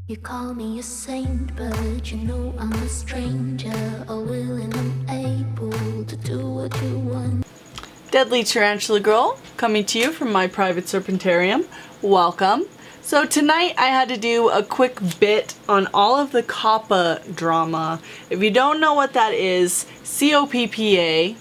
You call me a saint, but you know I'm a stranger, all willing and able to do what you want. Deadly Tarantula Girl, coming to you from my private serpentarium. Welcome. So tonight I had to do a quick bit on all of the COPPA drama. If you don't know what that is, C.O.P.P.A.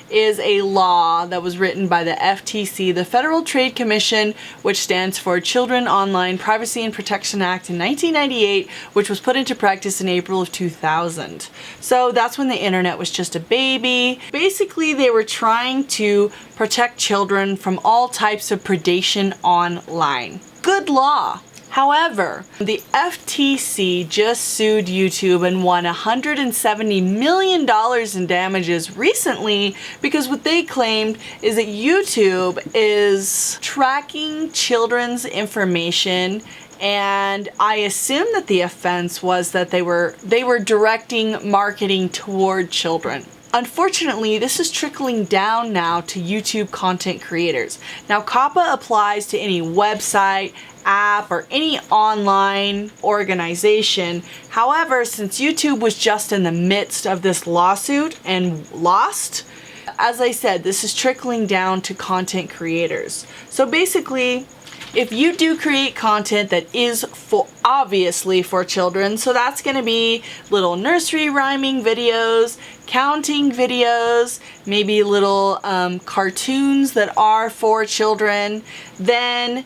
is a law that was written by the FTC, the Federal Trade Commission, which stands for Children Online Privacy and Protection Act in 1998, which was put into practice in April of 2000. So that's when the internet was just a baby. Basically, they were trying to protect children from all types of predation online. Good law. However, the FTC just sued YouTube and won $170 million in damages recently because what they claimed is that YouTube is tracking children's information, and I assume that the offense was that they were directing marketing toward children. Unfortunately, this is trickling down now to YouTube content creators. Now, COPPA applies to any website, app, or any online organization. However, since YouTube was just in the midst of this lawsuit and lost, as I said, this is trickling down to content creators. So basically, if you do create content that is obviously for children, so that's going to be little nursery rhyming videos, counting videos, maybe little cartoons that are for children, then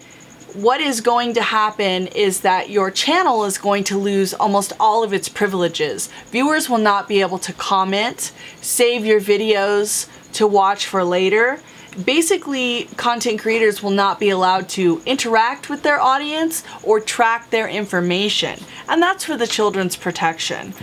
what is going to happen is that your channel is going to lose almost all of its privileges. Viewers will not be able to comment, save your videos to watch for later. Basically, content creators will not be allowed to interact with their audience or track their information, and that's for the children's protection.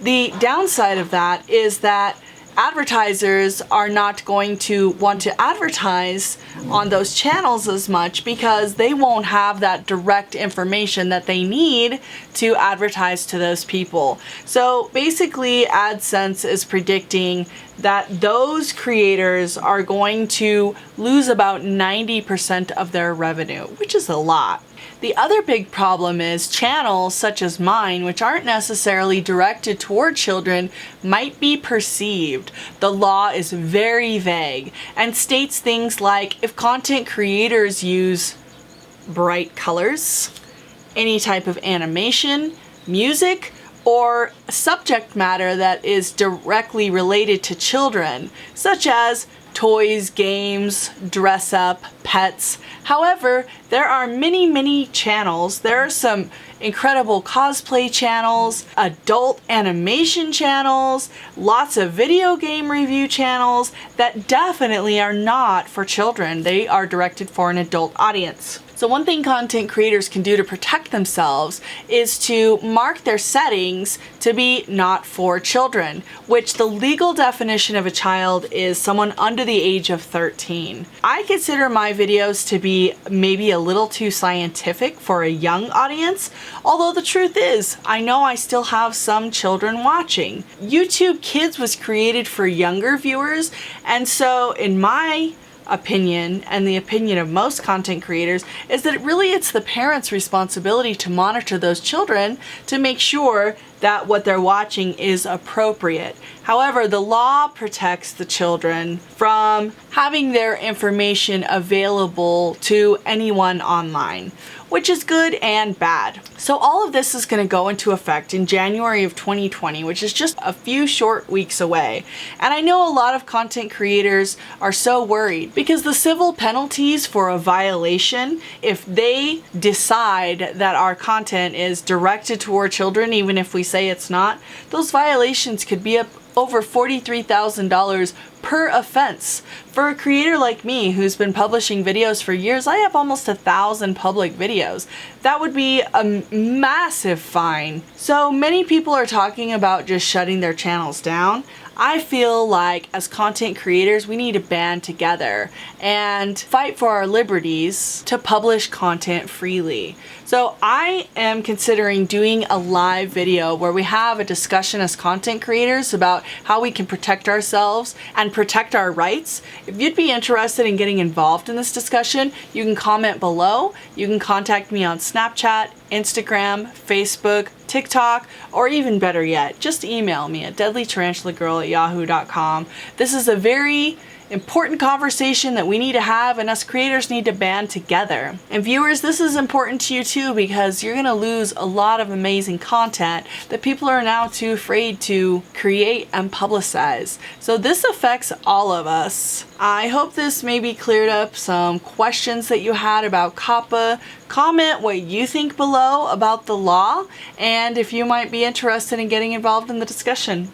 The downside of that is that advertisers are not going to want to advertise on those channels as much because they won't have that direct information that they need to advertise to those people. So basically, AdSense is predicting that those creators are going to lose about 90% of their revenue, which is a lot. The other big problem is channels such as mine, which aren't necessarily directed toward children, might be perceived. The law is very vague and states things like if content creators use bright colors, any type of animation, music, or subject matter that is directly related to children, such as toys, games, dress up, pets. However, there are many channels. There are some incredible cosplay channels, adult animation channels, lots of video game review channels that definitely are not for children. They are directed for an adult audience. So one thing content creators can do to protect themselves is to mark their settings to be not for children, which the legal definition of a child is someone under the age of 13. I consider my videos to be maybe a little too scientific for a young audience, although the truth is, I know I still have some children watching. YouTube Kids was created for younger viewers, and so in my opinion, and the opinion of most content creators, is that it's the parents' responsibility to monitor those children to make sure that what they're watching is appropriate. However, the law protects the children from having their information available to anyone online, which is good and bad. So all of this is going to go into effect in January of 2020, which is just a few short weeks away. And I know a lot of content creators are so worried because the civil penalties for a violation, if they decide that our content is directed toward children, even if we say it's not, those violations could be up over $43,000 per offense. For a creator like me who's been publishing videos for years, I have almost 1,000 public videos. That would be a massive fine. So many people are talking about just shutting their channels down. I feel like as content creators, we need to band together and fight for our liberties to publish content freely. So I am considering doing a live video where we have a discussion as content creators about how we can protect ourselves and protect our rights. If you'd be interested in getting involved in this discussion, you can comment below. You can contact me on Snapchat, Instagram, Facebook, TikTok, or even better yet, just email me at deadlytarantulagirl@yahoo.com. This is a very important conversation that we need to have, and us creators need to band together. And viewers, this is important to you too, because you're gonna lose a lot of amazing content that people are now too afraid to create and publicize. So this affects all of us. I hope this maybe cleared up some questions that you had about COPPA. Comment what you think below about the law, and if you might be interested in getting involved in the discussion.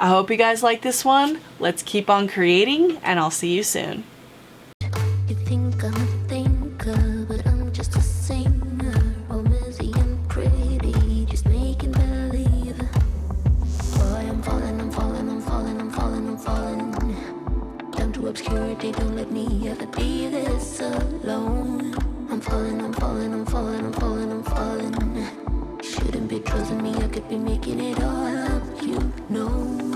I hope you guys like this one. Let's keep on creating, and I'll see you soon. You think I'm a thinker, but I'm just a singer. All messy and pretty, just making believe. Boy, I'm falling, I'm falling, I'm falling, I'm falling, I'm falling. Down to obscurity, don't let me ever be this alone. I'm falling, I'm falling, I'm falling, I'm falling, I'm falling. Shouldn't be trusting me, I could be making it all up, you know.